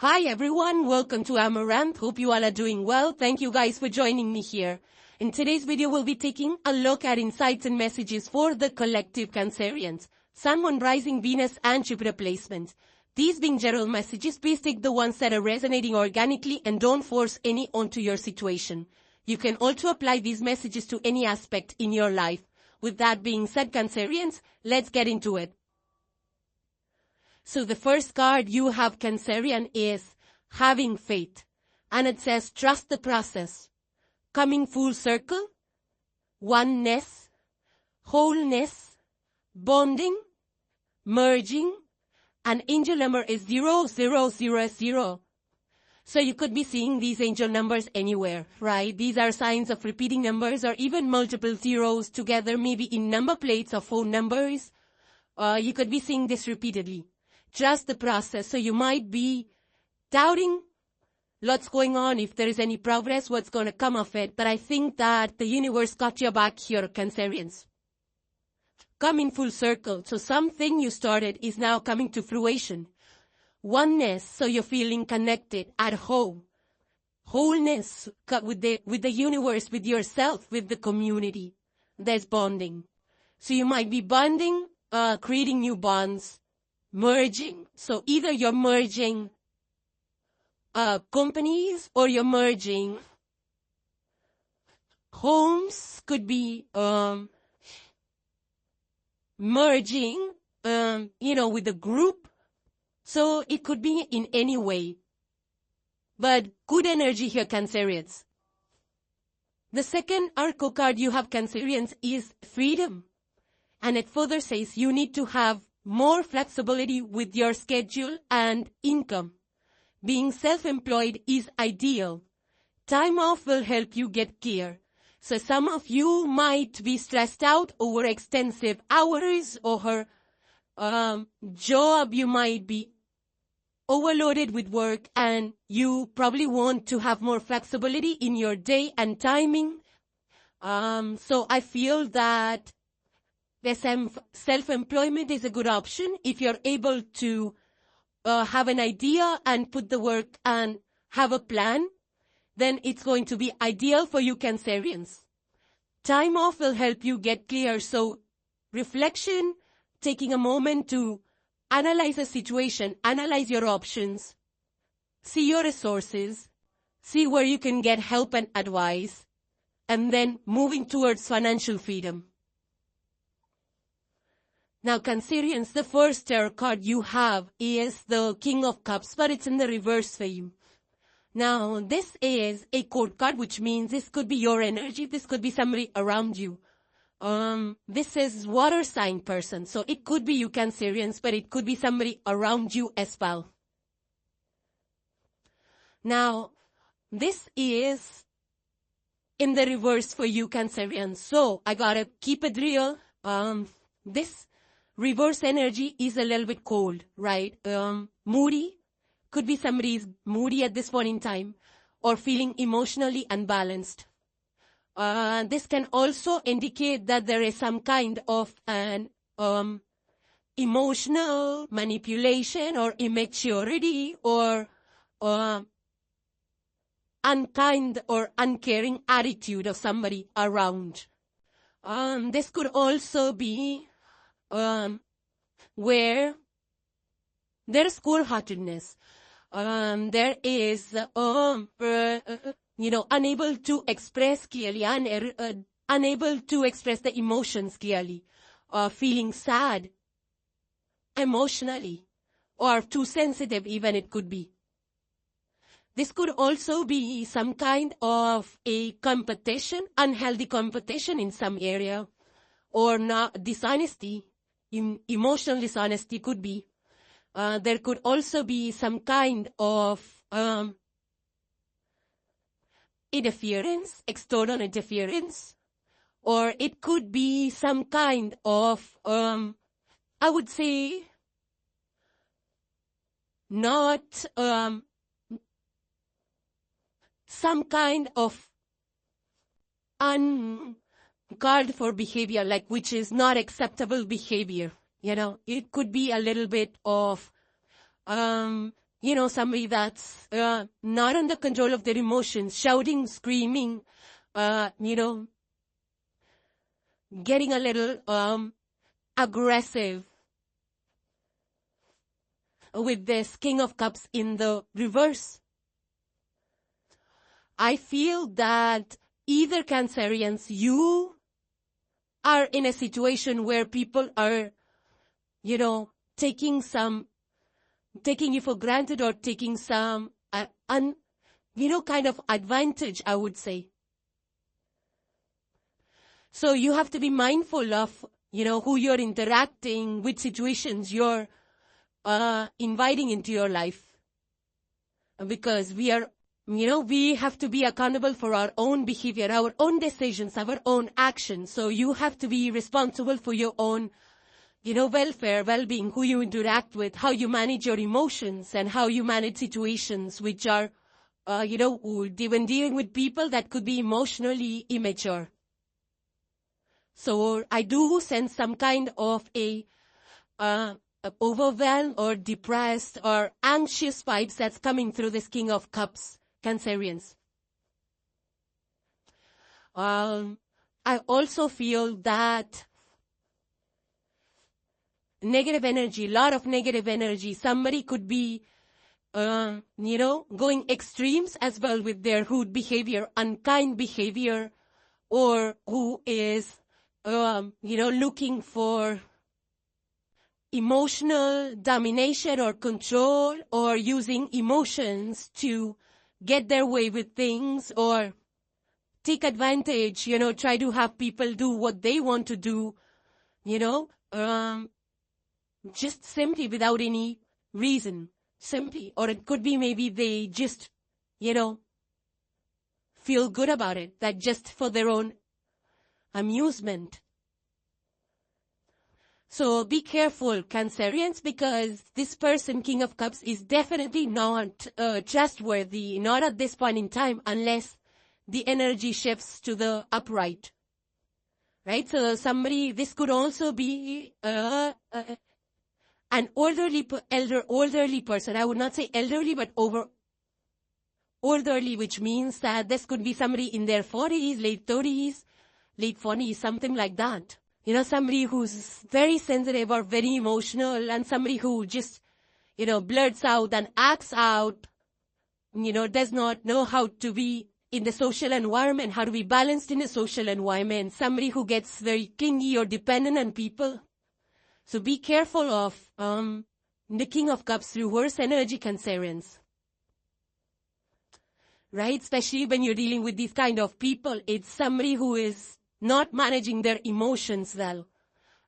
Hi everyone, welcome to Amaranth. Hope you all are doing well. Thank you guys for joining me here. In today's video, we'll be taking a look at insights and messages for the collective Cancerians, Sun, Moon, Rising, Venus, and Jupiter placements. These being general messages, please take the ones that are resonating organically and don't force any onto your situation. You can also apply these messages to any aspect in your life. With that being said, Cancerians, let's get into it. So the first card you have, Cancerian, is having faith. And it says, trust the process. Coming full circle, oneness, wholeness, bonding, merging, and angel number is 0000. So you could be seeing these angel numbers anywhere, right? These are signs of repeating numbers or even multiple zeros together, maybe in number plates or phone numbers. You could be seeing this repeatedly. Trust the process. So you might be doubting what's going on, if there is any progress, what's going to come of it. But I think that the universe got your back here, Cancerians. Come in full circle. So something you started is now coming to fruition. Oneness, so you're feeling connected, at home. Wholeness with the universe, with yourself, with the community. There's bonding. So you might be bonding, creating new bonds. Merging. So either you're merging companies or you're merging homes, could be merging, with a group. So it could be in any way. But good energy here, Cancerians. The second Arco card you have, Cancerians, is freedom. And it further says you need to have more flexibility with your schedule and income. Being self-employed is ideal. Time off will help you get clear. So some of you might be stressed out over extensive hours or her job. You might be overloaded with work and you probably want to have more flexibility in your day and timing. So I feel that the self-employment is a good option if you're able to have an idea and put the work and have a plan. Then it's going to be ideal for you, Cancerians. Time off will help you get clear. So reflection, taking a moment to analyze a situation, analyze your options, see your resources, see where you can get help and advice, and then moving towards financial freedom. Now, Cancerians, the first tarot card you have is the King of Cups, but it's in the reverse for you. Now, this is a court card, which means this could be your energy. This could be somebody around you. This is water sign person. So it could be you, Cancerians, but it could be somebody around you as well. Now, this is in the reverse for you, Cancerians. So I gotta keep it real. This reverse energy is a little bit cold, right? Moody. Could be somebody's moody at this point in time or feeling emotionally unbalanced. This can also indicate that there is some kind of an emotional manipulation or immaturity or unkind or uncaring attitude of somebody around. This could also be where there's cold-heartedness. There is, unable to express clearly, unable to express the emotions clearly, feeling sad emotionally, or too sensitive even it could be. This could also be some kind of a competition, unhealthy competition in some area, or not dishonesty. Emotional dishonesty could be. There could also be some kind of interference, external interference, or it could be some kind of, I would say, not some kind of uncalled for behavior, like which is not acceptable behavior. It could be a little bit of somebody that's not under control of their emotions, shouting, screaming, getting a little aggressive with this King of Cups in the reverse. I feel that either Cancerians, you are in a situation where people are, taking you for granted or taking some, kind of advantage, I would say. So you have to be mindful of, who you're interacting with, situations you're inviting into your life. Because we have to be accountable for our own behavior, our own decisions, our own actions. So you have to be responsible for your own, welfare, well-being, who you interact with, how you manage your emotions, and how you manage situations which are, when dealing with people that could be emotionally immature. So I do sense some kind of a overwhelmed or depressed or anxious vibes that's coming through this King of Cups, Cancerians. I also feel that negative energy, a lot of negative energy. Somebody could be, going extremes as well with their rude behavior, unkind behavior, or who is, looking for emotional domination or control, or using emotions to get their way with things, or take advantage, try to have people do what they want to do, just simply without any reason, simply. Or it could be maybe they just, feel good about it, that just for their own amusement. So be careful, Cancerians, because this person, King of Cups, is definitely not trustworthy, not at this point in time, unless the energy shifts to the upright. Right? So this could also be an elderly person. I would not say elderly, but elderly, which means that this could be somebody in their 40s, late 30s, late 40s, something like that. Somebody who's very sensitive or very emotional, and somebody who just, blurts out and acts out, does not know how to be in the social environment, how to be balanced in a social environment. Somebody who gets very clingy or dependent on people. So be careful of the King of Cups reverse energy, Cancerians. Right? Especially when you're dealing with these kind of people. It's somebody who is not managing their emotions well.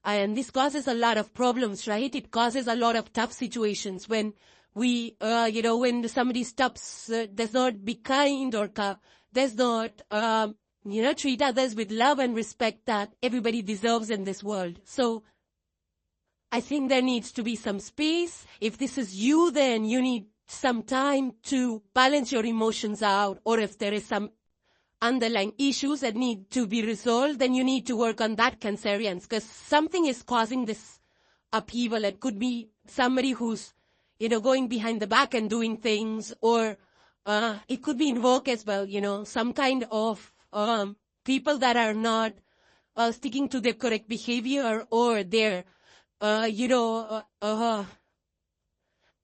And this causes a lot of problems, right? It causes a lot of tough situations when we, when somebody stops, does not be kind, or does not, treat others with love and respect that everybody deserves in this world. So I think there needs to be some space. If this is you, then you need some time to balance your emotions out. Or if there is some underlying issues that need to be resolved, then you need to work on that, Cancerians, because something is causing this upheaval. It could be somebody who's, going behind the back and doing things, or it could be in work as well, some kind of people that are not sticking to their correct behavior, or their,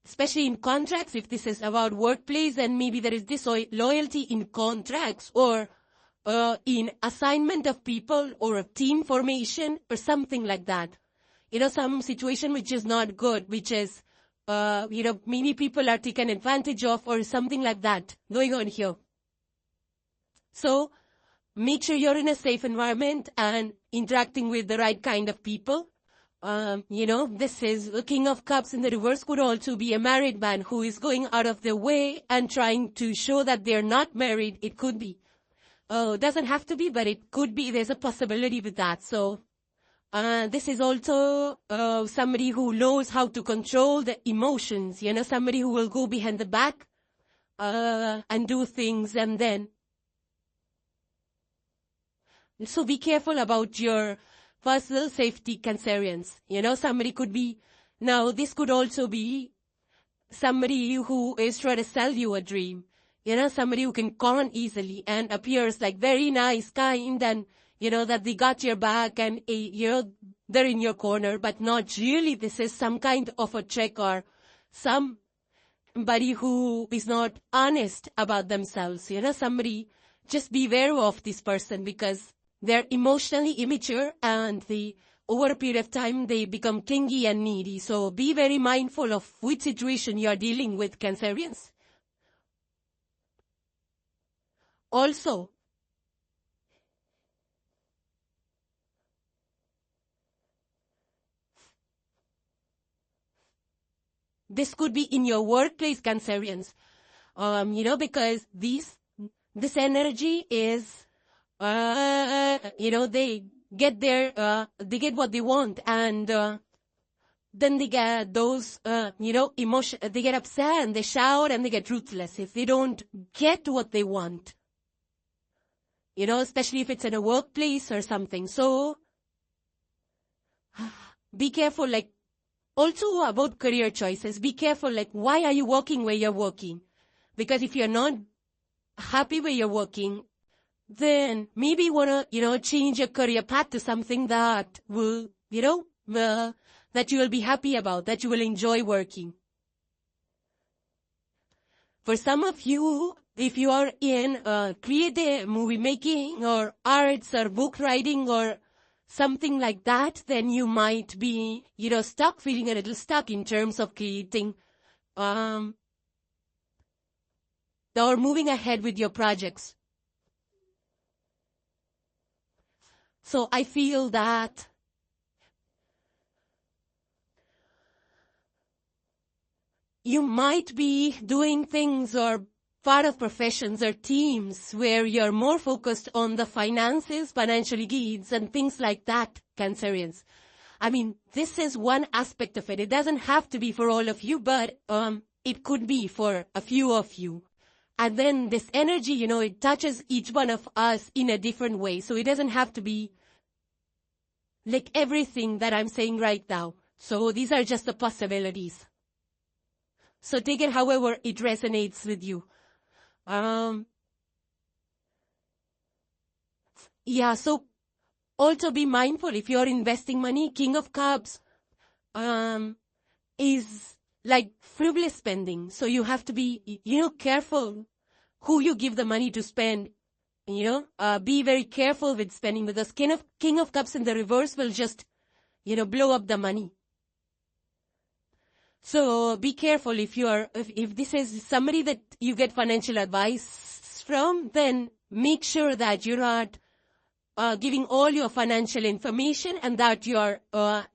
especially in contracts, if this is about workplace, and maybe there is disloyalty in contracts, or in assignment of people, or a team formation, or something like that. Some situation which is not good, which is, maybe people are taken advantage of, or something like that going on here. So make sure you're in a safe environment and interacting with the right kind of people. This is the King of Cups in the reverse. Could also be a married man who is going out of their way and trying to show that they're not married. It could be. Doesn't have to be, but it could be. There's a possibility with that. So, this is also somebody who knows how to control the emotions. Somebody who will go behind the back and do things, and then. So be careful about your personal safety, Cancerians. Somebody could be, now this could also be somebody who is trying to sell you a dream. Somebody who can con easily and appears like very nice, kind, and, that they got your back and, they're in your corner, but not really. This is some kind of a trick or somebody who is not honest about themselves. Somebody, just beware of this person because they're emotionally immature and over a period of time, they become clingy and needy. So be very mindful of which situation you're dealing with, Cancerians. Also, this could be in your workplace, Cancerians. Because this energy is, they get they get what they want, and then they get those, emotion. They get upset and they shout and they get ruthless if they don't get what they want. Especially if it's in a workplace or something. So, be careful, also about career choices. Be careful, why are you working where you're working? Because if you're not happy where you're working, then maybe you want to, change your career path to something that will, that you will be happy about, that you will enjoy working. For some of you, if you are in creative movie making or arts or book writing or something like that, then you might be, stuck, feeling a little stuck in terms of creating, or moving ahead with your projects. So I feel that you might be doing things or part of professions or teams where you're more focused on the finances, financial needs, and things like that, Cancerians. I mean, this is one aspect of it. It doesn't have to be for all of you, but it could be for a few of you. And then this energy, it touches each one of us in a different way. So it doesn't have to be like everything that I'm saying right now. So these are just the possibilities. So take it however it resonates with you. So also be mindful if you're investing money. King of Cups is like frivolous spending. So you have to be, careful who you give the money to spend. Be very careful with spending, because King of Cups in the reverse will just, blow up the money. So be careful if this is somebody that you get financial advice from, then make sure that you're not giving all your financial information and that you're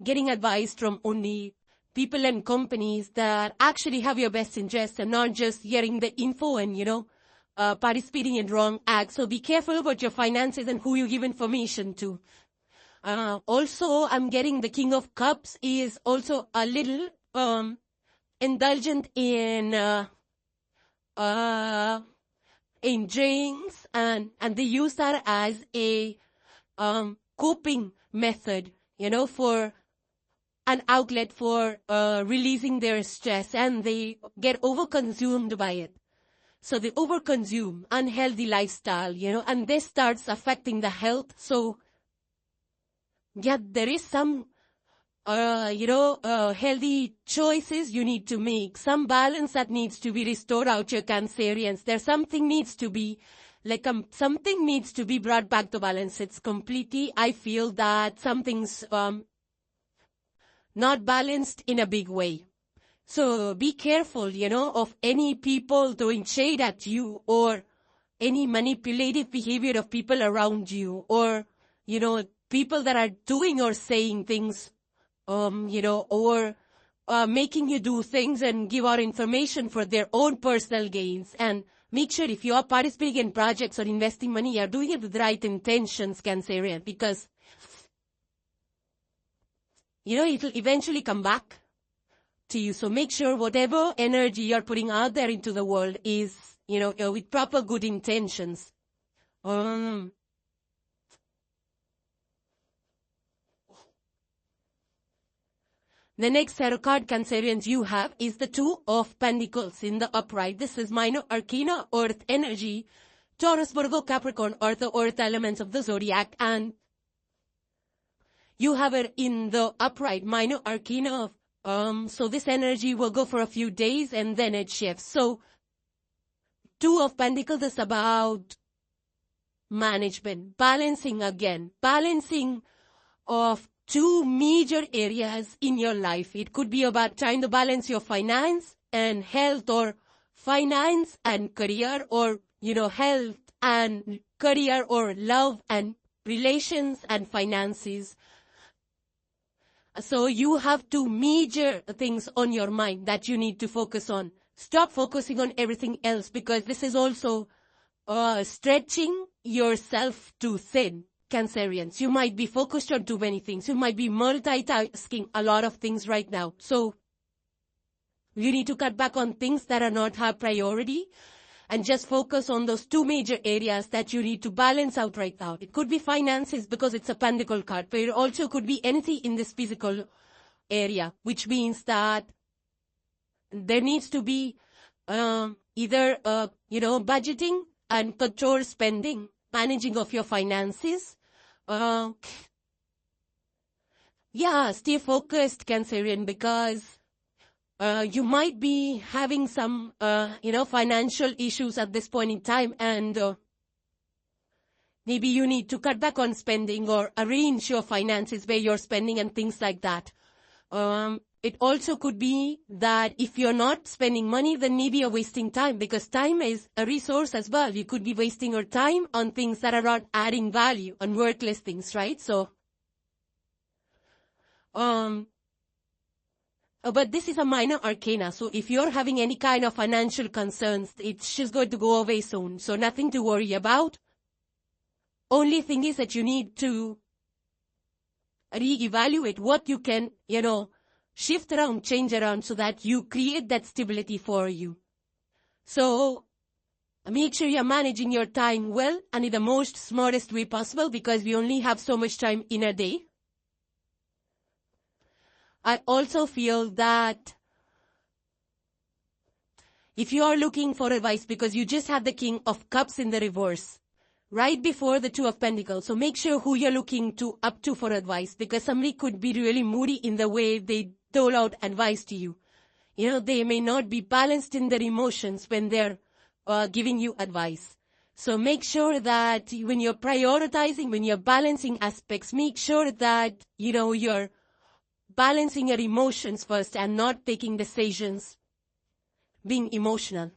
getting advice from only people and companies that actually have your best interest and not just hearing the info and, participating in wrong acts. So be careful about your finances and who you give information to. Also, I'm getting the King of Cups is also a little indulgent in drinks, and they use that as a coping method, for an outlet for releasing their stress, and they get overconsumed by it. So they overconsume, unhealthy lifestyle, and this starts affecting the health. So there is some healthy choices you need to make. Some balance that needs to be restored out your Cancerians. There's something needs to be, something needs to be brought back to balance. It's completely, I feel that something's not balanced in a big way. So be careful, of any people throwing shade at you or any manipulative behavior of people around you or, people that are doing or saying things or making you do things and give out information for their own personal gains. And make sure if you are participating in projects or investing money, you are doing it with the right intentions, Cancerian, because, it'll eventually come back to you. So make sure whatever energy you're putting out there into the world is, with proper good intentions. The next tarot card, Cancerians, you have is the Two of Pentacles in the upright. This is minor arcana, earth energy, Taurus, Virgo, Capricorn, or the earth elements of the zodiac, and you have it in the upright minor arcana of, so this energy will go for a few days and then it shifts. So, Two of Pentacles is about management, balancing of two major areas in your life. It could be about trying to balance your finance and health, or finance and career, or, health and career, or love and relations and finances. So you have two major things on your mind that you need to focus on. Stop focusing on everything else, because this is also stretching yourself too thin. Cancerians, you might be focused on too many things. You might be multitasking a lot of things right now. So, you need to cut back on things that are not high priority and just focus on those two major areas that you need to balance out right now. It could be finances because it's a pentacle card, but it also could be anything in this physical area, which means that there needs to be either, budgeting and control spending, managing of your finances. Stay focused, Cancerian, because you might be having some, financial issues at this point in time, and maybe you need to cut back on spending or arrange your finances where you're spending and things like that. It also could be that if you're not spending money, then maybe you're wasting time, because time is a resource as well. You could be wasting your time on things that are not adding value, on worthless things, right? So, but this is a minor arcana, so if you're having any kind of financial concerns, it's just going to go away soon, so nothing to worry about. Only thing is that you need to reevaluate what you can, shift around, change around, so that you create that stability for you. So, make sure you're managing your time well and in the most smartest way possible, because we only have so much time in a day. I also feel that if you are looking for advice, because you just had the King of Cups in the reverse, right before the Two of Pentacles, so make sure who you're looking up to for advice, because somebody could be really moody in the way they dole out advice to you. They may not be balanced in their emotions when they're giving you advice. So make sure that when you're prioritizing, when you're balancing aspects, make sure that, you're balancing your emotions first and not taking decisions being emotional.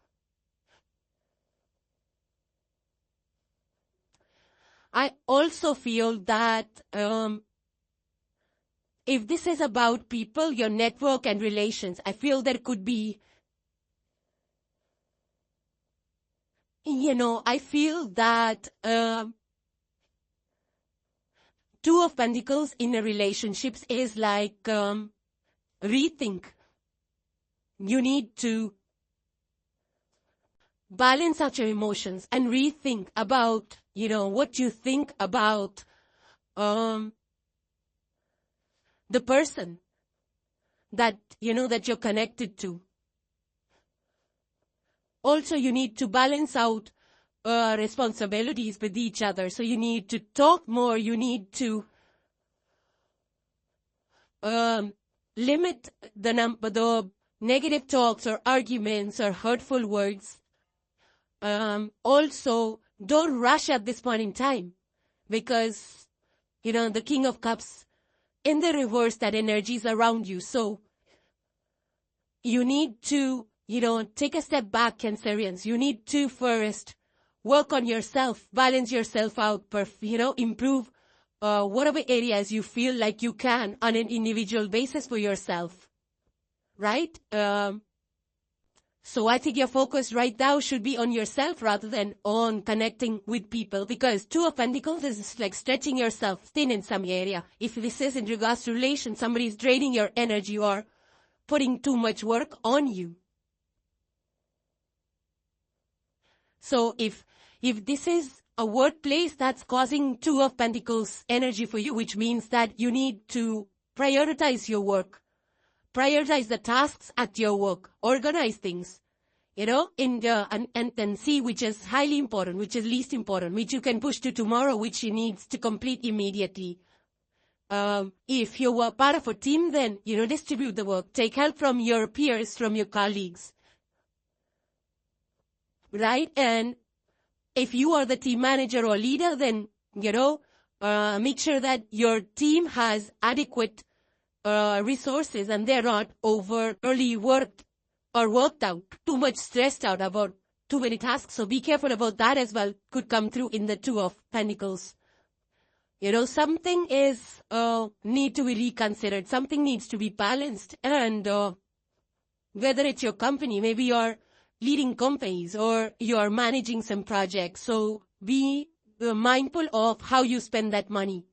I also feel that if this is about people, your network and relations, I feel there could be, I feel that Two of Pentacles in a relationships is like rethink. You need to balance out your emotions and rethink about, what you think about the person that, that you're connected to. Also, you need to balance out responsibilities with each other. So you need to talk more. You need to limit the negative talks or arguments or hurtful words. Also, don't rush at this point in time, because, the King of Cups in the reverse, that energy is around you. So you need to, take a step back, Cancerians. You need to first work on yourself, balance yourself out, improve whatever areas you feel like you can on an individual basis for yourself, right? So I think your focus right now should be on yourself rather than on connecting with people, because Two of Pentacles is like stretching yourself thin in some area. If this is in regards to relations, somebody is draining your energy or putting too much work on you. So if this is a workplace that's causing Two of Pentacles energy for you, which means that you need to prioritize your work. prioritize the tasks at your work. Organize things, and then see which is highly important, which is least important, which you can push to tomorrow, which you need to complete immediately. If you were part of a team, then, distribute the work. Take help from your peers, from your colleagues. Right? And if you are the team manager or leader, then, make sure that your team has adequate resources and they're not overly worked or worked out, too much stressed out about too many tasks. So be careful about that as well. Could come through in the Two of Pentacles. Something is need to be reconsidered. Something needs to be balanced. And whether it's your company, maybe you're leading companies or you're managing some projects. So be mindful of how you spend that money.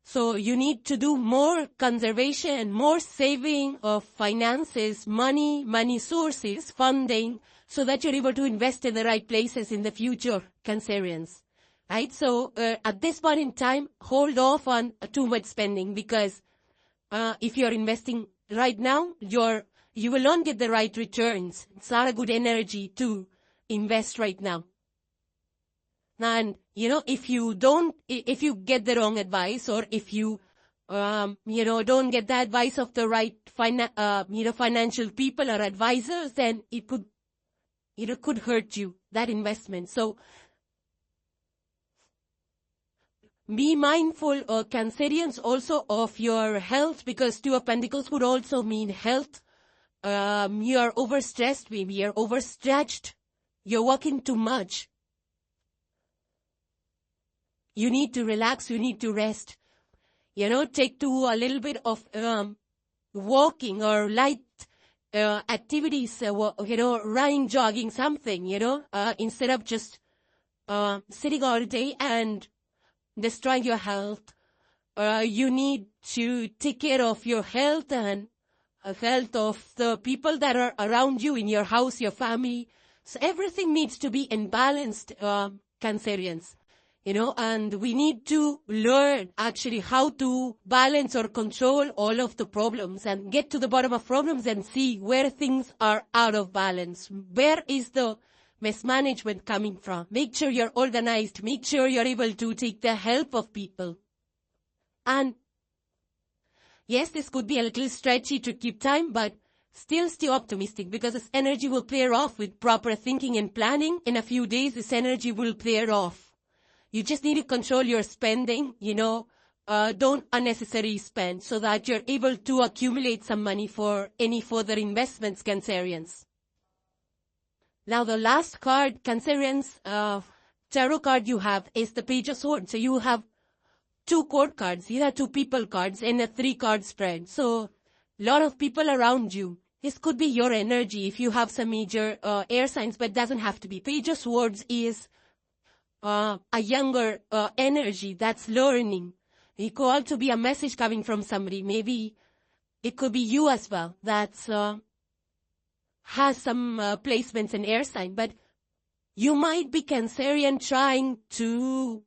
So you need to do more conservation, more saving of finances, money sources, funding, so that you're able to invest in the right places in the future, Cancerians. Right? So at this point in time, hold off on too much spending, because if you're investing right now, you will not get the right returns. It's not a good energy to invest right now. And, if you get the wrong advice, or if you, don't get the advice of the right, financial people or advisors, then it could hurt you, that investment. So, be mindful, Cancerians, also of your health, because Two of Pentacles would also mean health. You're overstressed, maybe you're overstretched, you're working too much. You need to relax, you need to rest. Take to a little bit of walking or light activities, running, jogging, something, instead of just sitting all day and destroying your health. You need to take care of your health and health of the people that are around you in your house, your family. So everything needs to be in balance, Cancerians. And we need to learn actually how to balance or control all of the problems and get to the bottom of problems and see where things are out of balance. Where is the mismanagement coming from? Make sure you're organized. Make sure you're able to take the help of people. And yes, this could be a little stretchy to keep time, but still stay optimistic, because this energy will clear off with proper thinking and planning. In a few days, this energy will clear off. You just need to control your spending, don't unnecessarily spend, so that you're able to accumulate some money for any further investments, Cancerians. Now the last card, Cancerians, tarot card you have is the Page of Swords. So you have 2 court cards, these are 2 people cards in a 3-card spread. So a lot of people around you. This could be your energy if you have some major air signs, but it doesn't have to be. Page of Swords is a younger energy that's learning. It could also be a message coming from somebody. Maybe it could be you as well that's has some placements in air sign. But you might be Cancerian trying to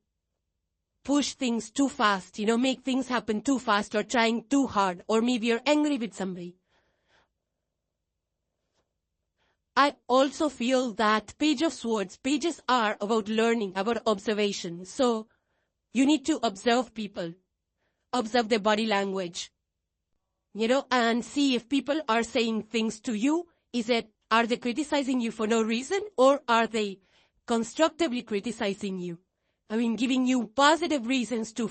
push things too fast, make things happen too fast, or trying too hard, or maybe you're angry with somebody. I also feel that Page of Swords, pages are about learning, about observation. So you need to observe people, observe their body language, and see if people are saying things to you. Are they criticizing you for no reason, or are they constructively criticizing you? Giving you positive reasons to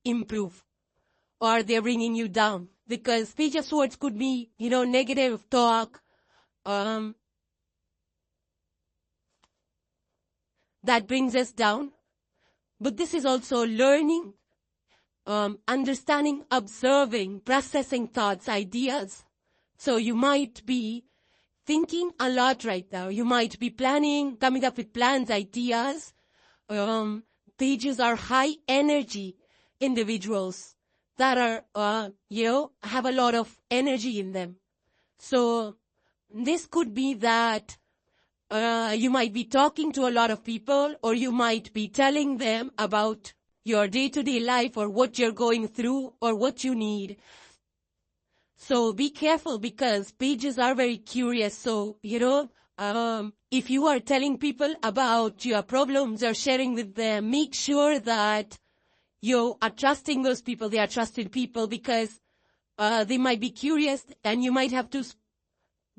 improve, or are they bringing you down? Because Page of Swords could be, negative talk, that brings us down. But this is also learning, understanding, observing, processing thoughts, ideas. So you might be thinking a lot right now. You might be planning, coming up with plans, ideas. Pages are high energy individuals that are, have a lot of energy in them. So this could be that you might be talking to a lot of people, or you might be telling them about your day-to-day life or what you're going through or what you need. So be careful because pages are very curious. So, if you are telling people about your problems or sharing with them, make sure that you are trusting those people. They are trusted people because they might be curious and you might have to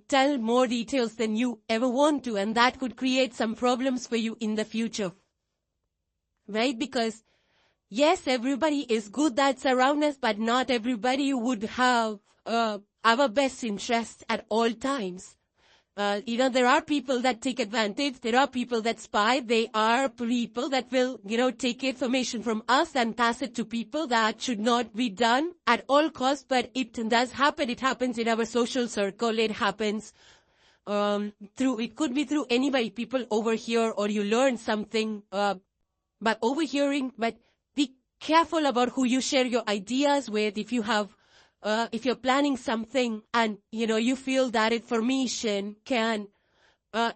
tell more details than you ever want to. And that could create some problems for you in the future. Right? Because yes, everybody is good that's around us, but not everybody would have our best interest at all times. There are people that take advantage. There are people that spy. There are people that will, take information from us and pass it to people. That should not be done at all costs, but it does happen. It happens in our social circle. It happens it could be through anybody. People overhear or you learn something by overhearing, but be careful about who you share your ideas with. If you're planning something and, you feel that information can,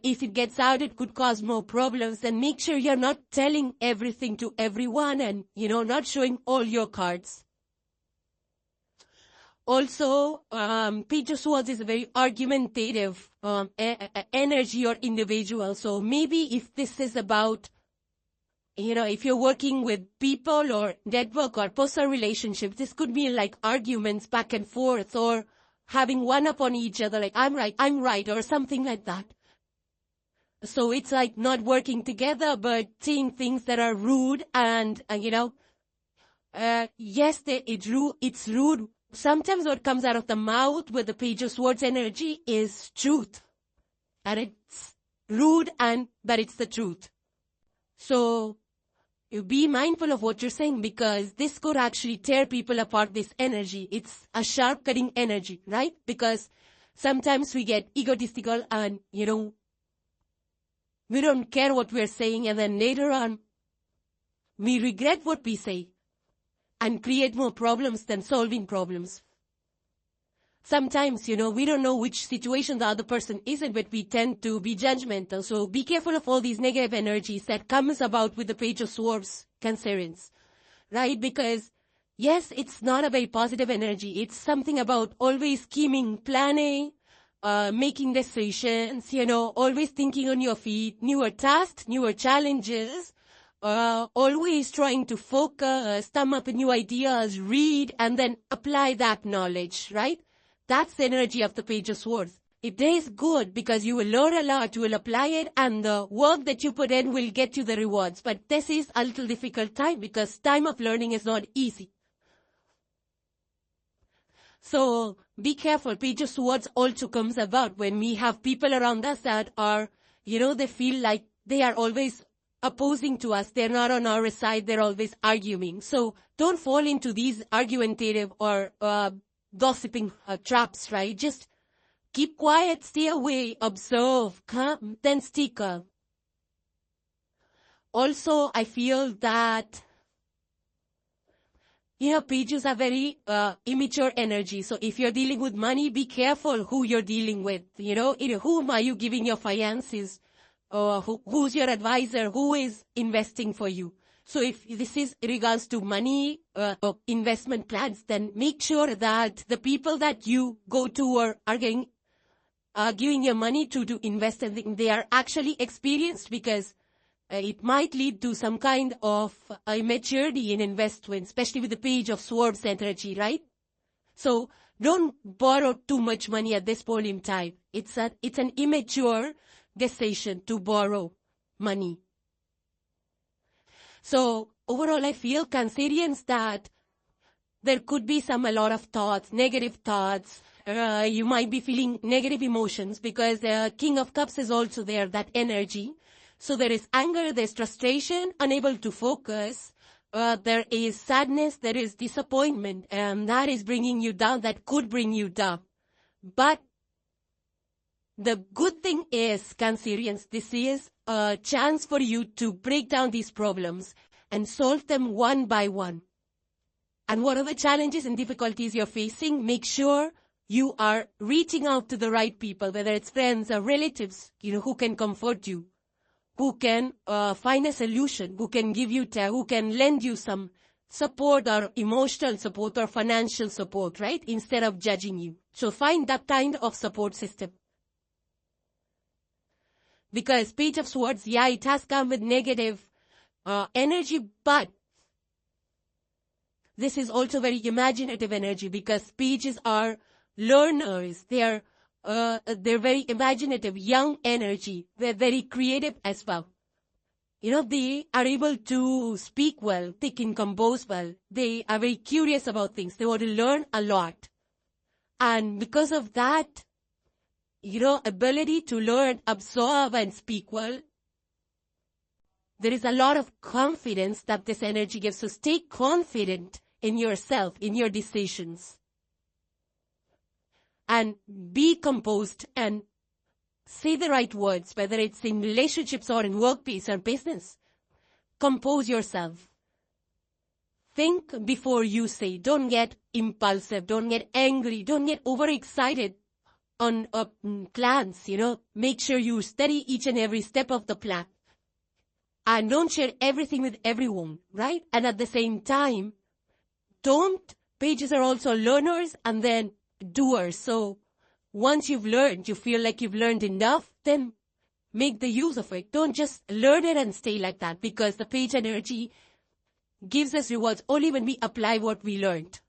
if it gets out, it could cause more problems, then make sure you're not telling everything to everyone and, not showing all your cards. Also, Page of Swords is a very argumentative energy or individual. So maybe if this is about if you're working with people or network or personal relationships, this could be like arguments back and forth or having one up on each other, like I'm right, or something like that. So it's like not working together, but saying things that are rude and, yes, it's rude. Sometimes what comes out of the mouth with the Page of Swords energy is truth. And it's rude but it's the truth. So, you be mindful of what you're saying because this could actually tear people apart, this energy. It's a sharp cutting energy, right? Because sometimes we get egotistical and, we don't care what we're saying and then later on, we regret what we say and create more problems than solving problems. Sometimes, we don't know which situation the other person is in, but we tend to be judgmental. So be careful of all these negative energies that comes about with the Page of Swords, Cancerians, right? Because, yes, it's not a very positive energy. It's something about always scheming, planning, making decisions, always thinking on your feet, newer tasks, newer challenges, always trying to focus, come up with new ideas, read, and then apply that knowledge, right? That's the energy of the Page of Swords. It is good because you will learn a lot, you will apply it, and the work that you put in will get you the rewards. But this is a little difficult time because time of learning is not easy. So be careful. Page of Swords also comes about when we have people around us that are, they feel like they are always opposing to us. They're not on our side. They're always arguing. So don't fall into these argumentative or gossiping traps, right? Just keep quiet, stay away, observe, calm, then stay calm. Also, I feel that, pages are very immature energy. So if you're dealing with money, be careful who you're dealing with. Whom are you giving your finances? Or who's your advisor? Who is investing for you? So if this is in regards to money or investment plans, then make sure that the people that you go to or are giving your money to invest in, they are actually experienced because it might lead to some kind of immaturity in investment, especially with the Page of Swords energy, right? So don't borrow too much money at this point in time. It's an immature decision to borrow money. So overall, I feel, Cancerians, that there could be a lot of thoughts, negative thoughts. You might be feeling negative emotions because the King of Cups is also there, that energy. So there is anger, there's frustration, unable to focus. There is sadness, there is disappointment, and that is bringing you down, that could bring you down. But the good thing is, Cancerians, this is a chance for you to break down these problems and solve them one by one. And whatever challenges and difficulties you're facing, make sure you are reaching out to the right people, whether it's friends or relatives, who can comfort you. who can find a solution, who can give you who can lend you some support or emotional support or financial support, right? Instead of judging you. So find that kind of support system. Because Page of Swords, yeah, it has come with negative energy, but this is also very imaginative energy because pages are learners. They're very imaginative, young energy. They're very creative as well. You know, they are able to speak well. They can compose well. They are very curious about things. They want to learn a lot. And because of that, you know, ability to learn, absorb, and speak well, there is a lot of confidence that this energy gives. So stay confident in yourself, in your decisions. And be composed and say the right words, whether it's in relationships or in workplace or business. Compose yourself. Think before you say. Don't get impulsive. Don't get angry. Don't get overexcited on plans, you know. Make sure you study each and every step of the plan. And don't share everything with everyone, right? And at the same time, pages are also learners and then doers. So once you've learned, you feel like you've learned enough, then make the use of it. Don't just learn it and stay like that, because the page energy gives us rewards only when we apply what we learned.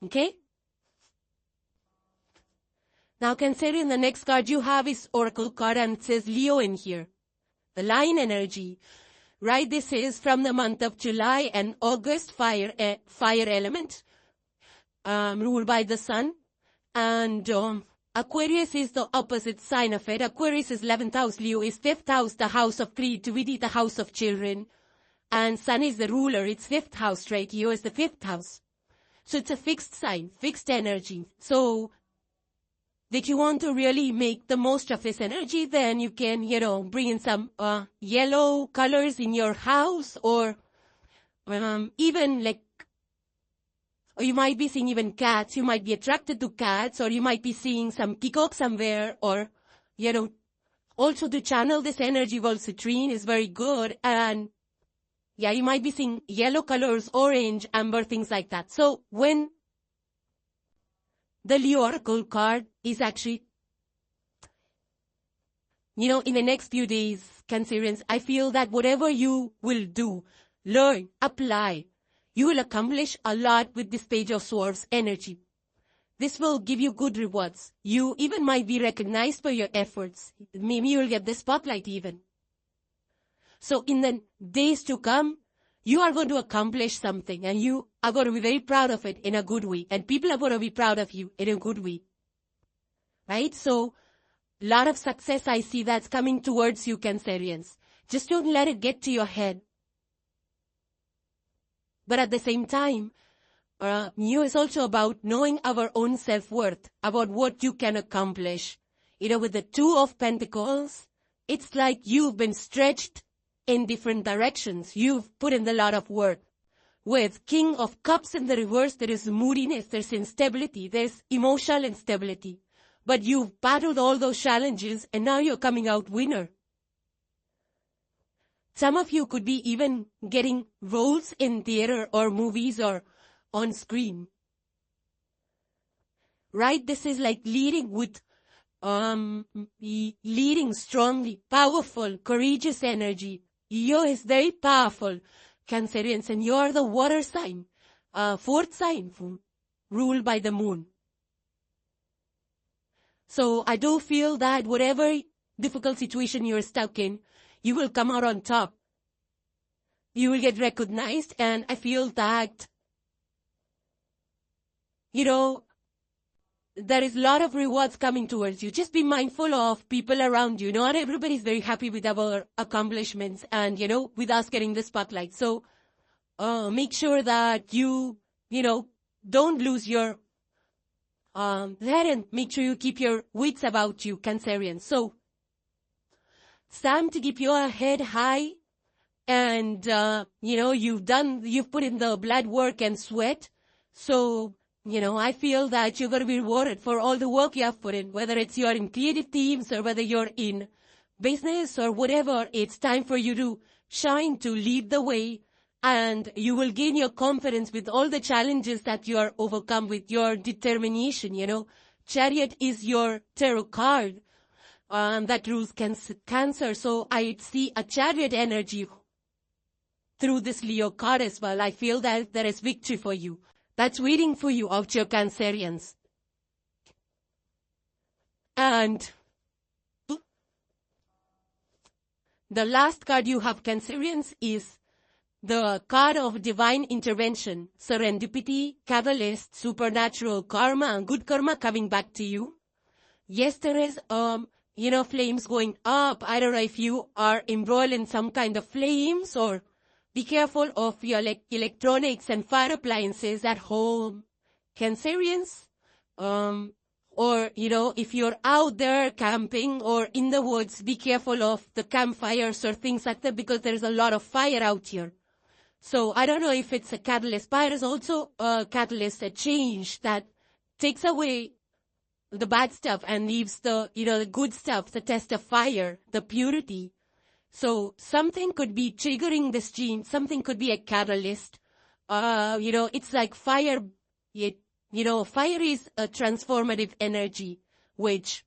Okay? Now, Cancerian, the next card you have is Oracle card, and it says Leo in here. The Lion energy. Right, this is from the month of July and August, fire element, ruled by the sun. And Aquarius is the opposite sign of it. Aquarius is 11th house, Leo is 5th house, the house of creativity, the house of children. And sun is the ruler, it's 5th house, right? Leo is the 5th house. So it's a fixed sign, fixed energy. So that you want to really make the most of this energy, then you can, you know, bring in some yellow colors in your house, or even like, or you might be seeing even cats. You might be attracted to cats, or you might be seeing some peacock somewhere, or, you know, also to channel this energy, well, citrine is very good. And yeah, you might be seeing yellow colors, orange, amber, things like that. So when the Leo Oracle card is actually, you know, in the next few days, Cancerians, I feel that whatever you will do, learn, apply, you will accomplish a lot with this Page of Swords energy. This will give you good rewards. You even might be recognized for your efforts. Maybe you will get the spotlight even. So in the days to come, you are going to accomplish something, and you are going to be very proud of it in a good way. And people are going to be proud of you in a good way. Right? So, a lot of success I see that's coming towards you, Cancerians. Just don't let it get to your head. But at the same time, New is also about knowing our own self-worth, about what you can accomplish. You know, with the Two of Pentacles, it's like you've been stretched in different directions. You've put in a lot of work. With King of Cups in the reverse, there is moodiness, there's instability, there's emotional instability. But you've battled all those challenges, and now you're coming out winner. Some of you could be even getting roles in theater or movies or on screen. Right? This is like leading with, leading strongly, powerful, courageous energy. Leo is very powerful, Cancerians, and you're the water sign, fourth sign, ruled by the moon. So I do feel that whatever difficult situation you're stuck in, you will come out on top. You will get recognized, and I feel that, you know, there is a lot of rewards coming towards you. Just be mindful of people around you. Not everybody is very happy with our accomplishments and, you know, with us getting the spotlight. So, make sure that you know, don't lose your, head, and make sure you keep your wits about you, Cancerians. So, it's time to keep your head high, and, you know, you've put in the blood work and sweat. So, you know, I feel that you're going to be rewarded for all the work you have put in, whether you're in creative teams or whether you're in business or whatever, it's time for you to shine, to lead the way, and you will gain your confidence with all the challenges that you are overcome with your determination, Chariot is your tarot card that rules Cancer. So I see a chariot energy through this Leo card as well. I feel that there is victory for you. That's waiting for you out your Cancerians. And the last card you have, Cancerians, is the card of divine intervention, serendipity, catalyst, supernatural karma, good karma coming back to you. Yes, there is, flames going up. I don't know if you are embroiled in some kind of flames, or be careful of your electronics and fire appliances at home, Cancerians. Or, if you're out there camping or in the woods, be careful of the campfires or things like that, because there's a lot of fire out here. So I don't know if it's a catalyst. Fire is also a catalyst, a change that takes away the bad stuff and leaves the, the good stuff, the test of fire, the purity. So something could be triggering this gene. Something could be a catalyst. It's like fire. Fire is a transformative energy, which,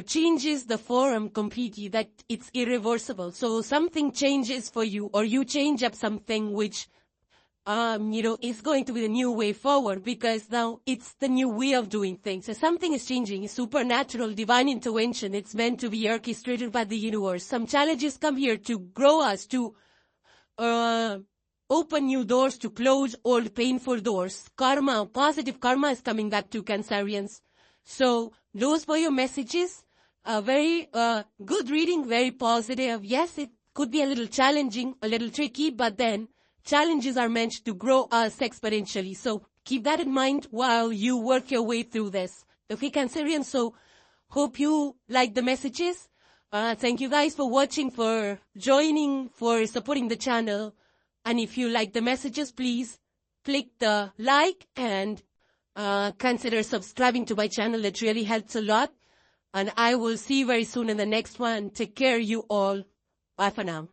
changes the form completely, that it's irreversible. So something changes for you, or you change up something which, is going to be the new way forward, because now it's the new way of doing things. So something is changing. It's supernatural, divine intervention. It's meant to be orchestrated by the universe. Some challenges come here to grow us, to, open new doors, to close old painful doors. Karma, positive karma is coming back to Cancerians. So those were your messages. Very good reading, very positive. Yes, it could be a little challenging, a little tricky, but then challenges are meant to grow us exponentially. So keep that in mind while you work your way through this. Okay, Cancerians, so hope you like the messages. Thank you guys for watching, for joining, for supporting the channel. And if you like the messages, please click the like and consider subscribing to my channel. It really helps a lot. And I will see you very soon in the next one. Take care, you all. Bye for now.